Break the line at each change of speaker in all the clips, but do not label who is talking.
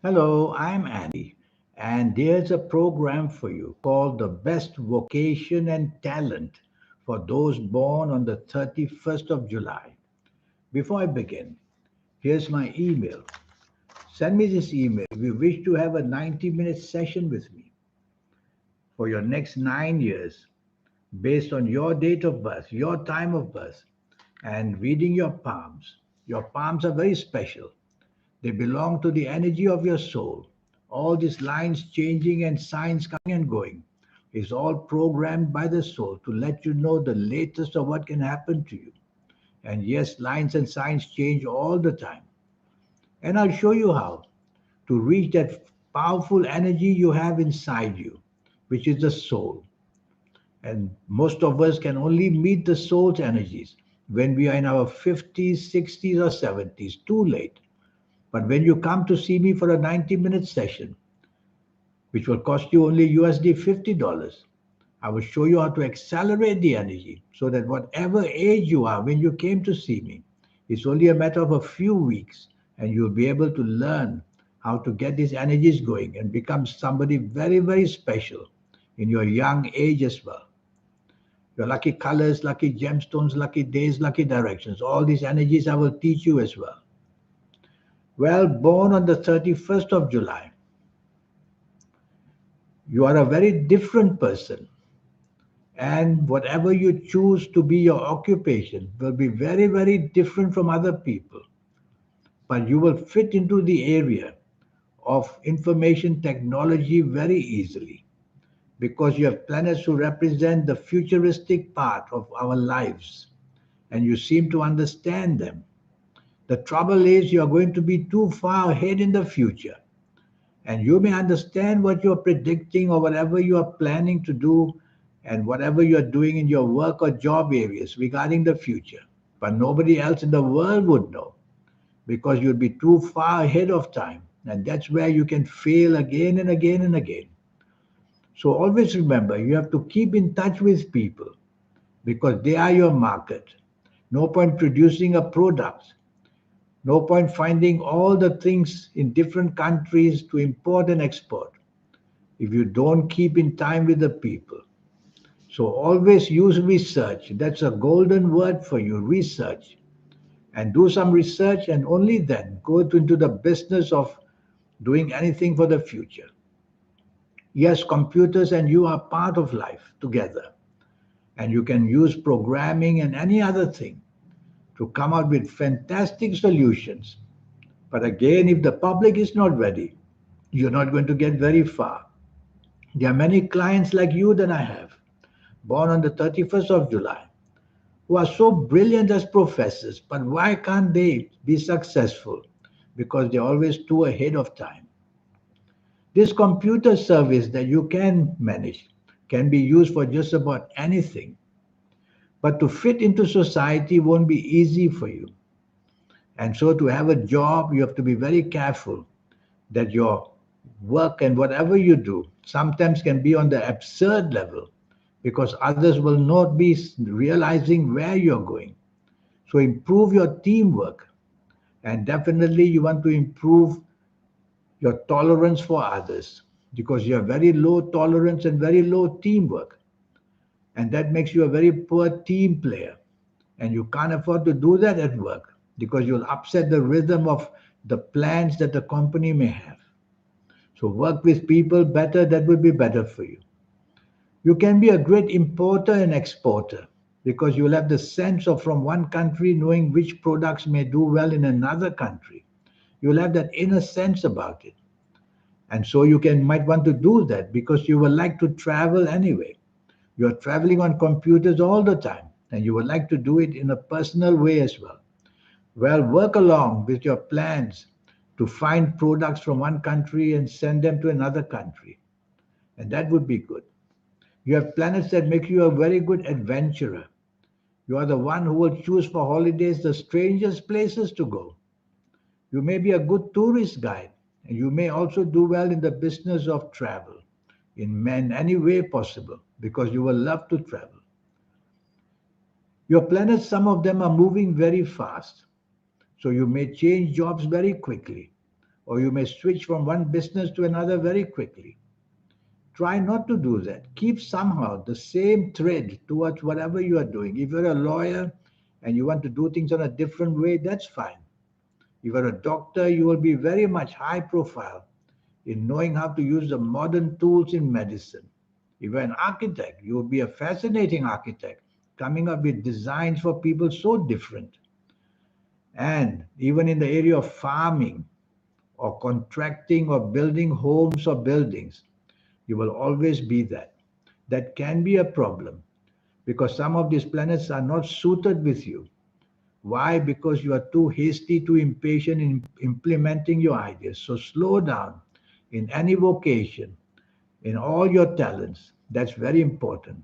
Hello, I'm Andy, and there's a program for you called The Best Vocation and Talent for those born on the 31st of July. Before I begin, here's my email. Send me this email if you wish to have a 90-minute session with me for your next 9 years based on your date of birth, your time of birth, and reading your palms. Your palms are very special. They belong to the energy of your soul. All these lines changing and signs coming and going is all programmed by the soul to let you know the latest of what can happen to you. And yes, lines and signs change all the time. And I'll show you how to reach that powerful energy you have inside you, which is the soul. And most of us can only meet the soul's energies when we are in our 50s, 60s, or 70s, too late. But when you come to see me for a 90-minute session, which will cost you only USD $50, I will show you how to accelerate the energy so that whatever age you are when you came to see me, it's only a matter of a few weeks and you'll be able to learn how to get these energies going and become somebody very, very special in your young age as well. Your lucky colors, lucky gemstones, lucky days, lucky directions. All these energies I will teach you as well. Well, born on the 31st of July, you are a very different person. And whatever you choose to be your occupation will be very, very different from other people. But you will fit into the area of information technology very easily because you have planets who represent the futuristic part of our lives and you seem to understand them. The trouble is, you are going to be too far ahead in the future. And you may understand what you're predicting or whatever you are planning to do and whatever you're doing in your work or job areas regarding the future. But nobody else in the world would know because you'd be too far ahead of time. And that's where you can fail again and again and again. So always remember, you have to keep in touch with people because they are your market. No point producing a product. No point finding all the things in different countries to import and export if you don't keep in time with the people. So always use research. That's a golden word for you, research. And do some research and only then into the business of doing anything for the future. Yes, computers and you are part of life together. And you can use programming and any other thing to come up with fantastic solutions. But again, if the public is not ready, you're not going to get very far. There are many clients like you that I have, born on the 31st of July, who are so brilliant as professors, but why can't they be successful? Because they're always too ahead of time. This computer service that you can manage can be used for just about anything, but to fit into society won't be easy for you. And so, to have a job, you have to be very careful that your work and whatever you do sometimes can be on the absurd level because others will not be realizing where you're going. So improve your teamwork and definitely you want to improve your tolerance for others because you have very low tolerance and very low teamwork and that makes you a very poor team player and you can't afford to do that at work because you'll upset the rhythm of the plans that the company may have. So work with people better, that will be better for you. You can be a great importer and exporter because you'll have the sense of from one country knowing which products may do well in another country. You'll have that inner sense about it. And so you can might want to do that because you would like to travel anyway. You're traveling on computers all the time and you would like to do it in a personal way as well. Well, work along with your plans to find products from one country and send them to another country. And that would be good. You have planets that make you a very good adventurer. You are the one who will choose for holidays the strangest places to go. You may be a good tourist guide, and you may also do well in the business of travel in any way possible because you will love to travel. Your planets, some of them are moving very fast, so you may change jobs very quickly or you may switch from one business to another very quickly. Try not to do that. Keep somehow the same thread towards whatever you are doing. If you're a lawyer and you want to do things on a different way, that's fine. If you're a doctor, you will be very much high profile in knowing how to use the modern tools in medicine. If you're an architect, you will be a fascinating architect, coming up with designs for people so different. And even in the area of farming or contracting or building homes or buildings, you will always be that. That can be a problem because some of these planets are not suited with you. Why? Because you are too hasty, too impatient in implementing your ideas. So slow down in any vocation, in all your talents. That's very important.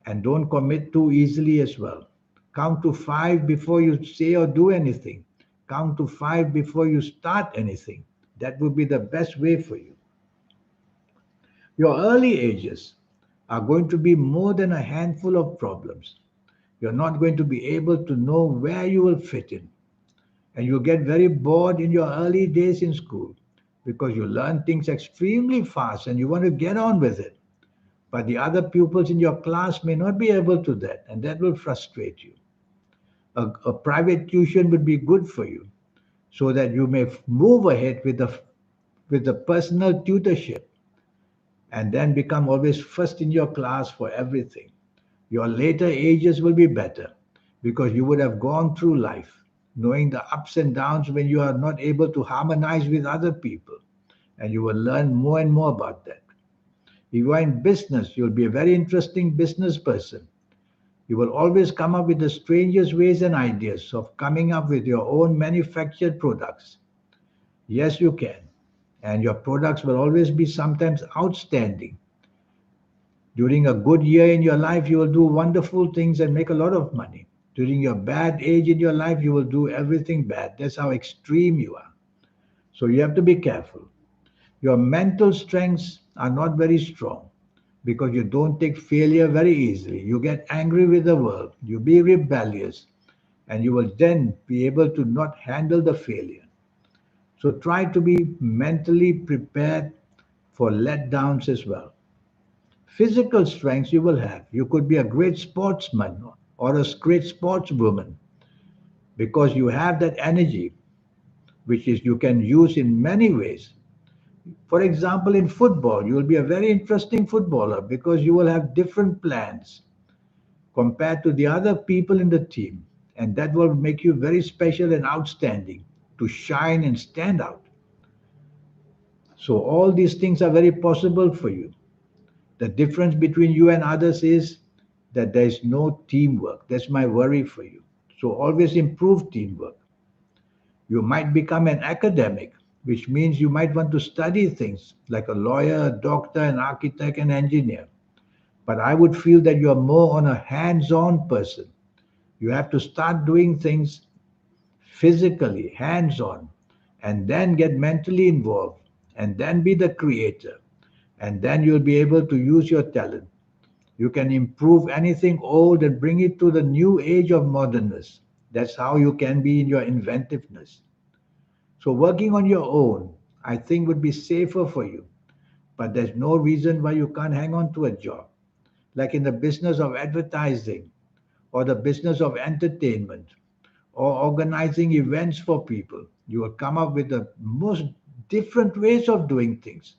And don't commit too easily as well. Count to five before you say or do anything. Count to five before you start anything. That would be the best way for you. Your early ages are going to be more than a handful of problems. You're not going to be able to know where you will fit in. And you get very bored in your early days in school because you learn things extremely fast and you want to get on with it. But the other pupils in your class may not be able to that, and that will frustrate you. A private tuition would be good for you so that you may move ahead with the personal tutorship and then become always first in your class for everything. Your later ages will be better because you would have gone through life knowing the ups and downs when you are not able to harmonize with other people, and you will learn more and more about that. If you are in business, you'll be a very interesting business person. You will always come up with the strangest ways and ideas of coming up with your own manufactured products. Yes, you can. And your products will always be sometimes outstanding. During a good year in your life, you will do wonderful things and make a lot of money. During your bad age in your life, you will do everything bad. That's how extreme you are. So you have to be careful. Your mental strengths are not very strong because you don't take failure very easily. You get angry with the world, you be rebellious, and you will then be able to not handle the failure. So try to be mentally prepared for letdowns as well. Physical strengths you will have. You could be a great sportsman or a great sportswoman because you have that energy, which is you can use in many ways. For example, in football, you will be a very interesting footballer because you will have different plans compared to the other people in the team. And that will make you very special and outstanding to shine and stand out. So, all these things are very possible for you. The difference between you and others is that there is no teamwork. That's my worry for you. So, always improve teamwork. You might become an academic, which means you might want to study things like a lawyer, a doctor, an architect, an engineer. But I would feel that you are more on a hands on person. You have to start doing things physically, hands on, and then get mentally involved, and then be the creator. And then you'll be able to use your talent. You can improve anything old and bring it to the new age of modernness. That's how you can be in your inventiveness. So working on your own, I think would be safer for you. But there's no reason why you can't hang on to a job. Like in the business of advertising or the business of entertainment or organizing events for people. You will come up with the most different ways of doing things.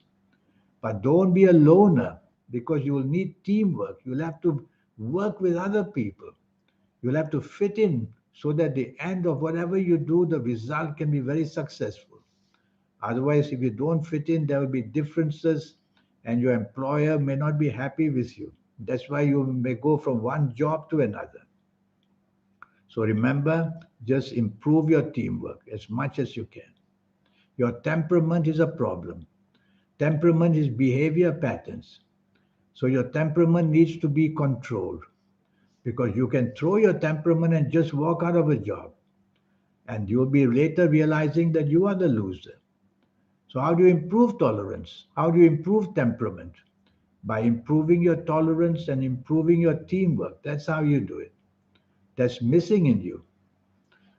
But don't be a loner because you will need teamwork. You'll have to work with other people. You'll have to fit in so that the end of whatever you do, the result can be very successful. Otherwise, if you don't fit in, there will be differences and your employer may not be happy with you. That's why you may go from one job to another. So remember, just improve your teamwork as much as you can. Your temperament is a problem. Temperament is behavior patterns. So your temperament needs to be controlled because you can throw your temperament and just walk out of a job. And you'll be later realizing that you are the loser. So, how do you improve tolerance? How do you improve temperament? By improving your tolerance and improving your teamwork. That's how you do it. That's missing in you.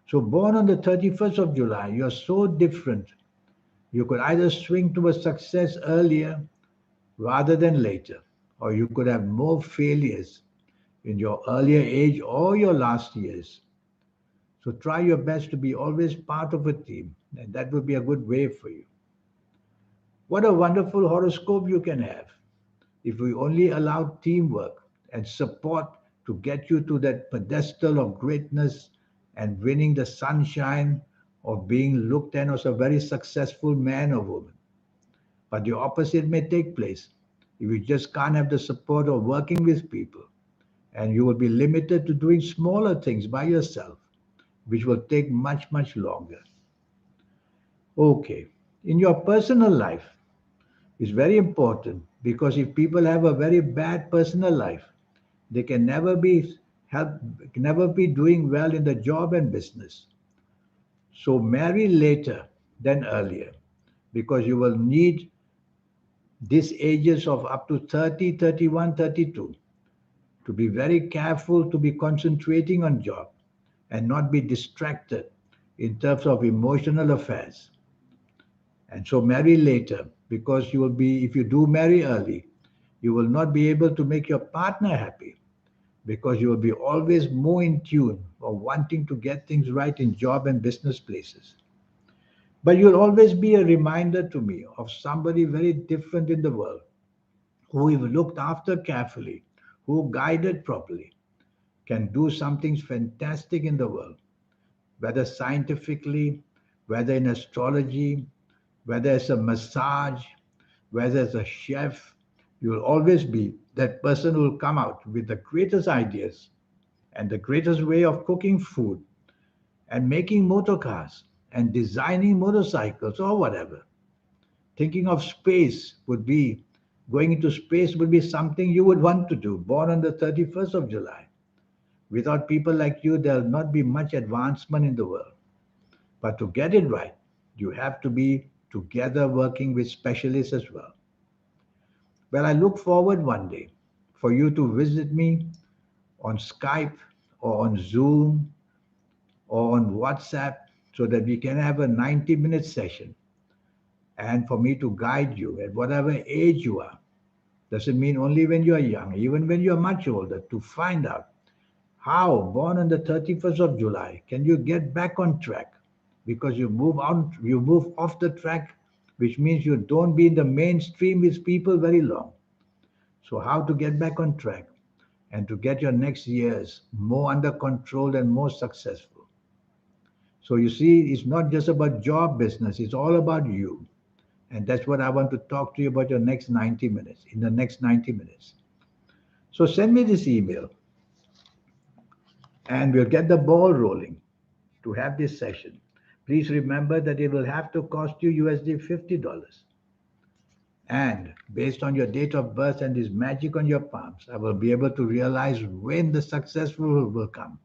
So, born on the 31st of July, you're so different. You could either swing towards success earlier rather than later, or you could have more failures in your earlier age or your last years. So try your best to be always part of a team, and that would be a good way for you. What a wonderful horoscope you can have if we only allow teamwork and support to get you to that pedestal of greatness and winning the sunshine of being looked at as a very successful man or woman. But the opposite may take place if you just can't have the support of working with people, and you will be limited to doing smaller things by yourself, which will take much, much longer. Okay, in your personal life, it's very important because if people have a very bad personal life, they can help never be doing well in the job and business. So marry later than earlier because you will need these ages of up to 30, 31, 32 to be very careful to be concentrating on job and not be distracted in terms of emotional affairs. And so marry later because you will be, if you do marry early, you will not be able to make your partner happy because you will be always more in tune or wanting to get things right in job and business places. But you'll always be a reminder to me of somebody very different in the world who we've looked after carefully, who guided properly, can do something fantastic in the world, whether scientifically, whether in astrology, whether it's a massage, whether it's a chef, you will always be that person who will come out with the greatest ideas and the greatest way of cooking food and making motor cars and designing motorcycles or whatever. Thinking of space would be going into space would be something you would want to do, born on the 31st of July. Without people like you, there'll not be much advancement in the world. But to get it right, you have to be together working with specialists as well. Well, I look forward one day for you to visit me on Skype or on Zoom or on WhatsApp so that we can have a 90-minute session and for me to guide you at whatever age you are. Doesn't mean only when you are young, even when you are much older, to find out how, born on the 31st of July, can you get back on track? Because you move off the track, which means you don't be in the mainstream with people very long. So how to get back on track and to get your next years more under control and more successful. So you see, it's not just about job business, it's all about you. And that's what I want to talk to you about your next 90 minutes, in the next 90 minutes. So send me this email and we'll get the ball rolling to have this session. Please remember that it will have to cost you USD $50. And based on your date of birth and this magic on your palms, I will be able to realize when the successful will come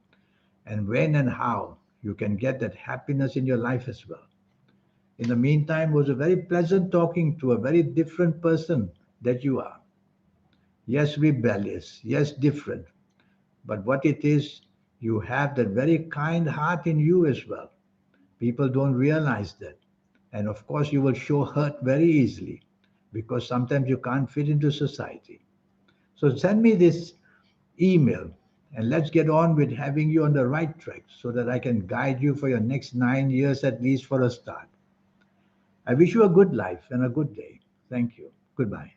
and when and how you can get that happiness in your life as well. In the meantime, it was a very pleasant talking to a very different person that you are. Yes, rebellious. Yes, different. But what it is, you have that very kind heart in you as well. People don't realize that. And of course, you will show hurt very easily because sometimes you can't fit into society. So send me this email and let's get on with having you on the right track so that I can guide you for your next 9 years at least for a start. I wish you a good life and a good day. Thank you. Goodbye.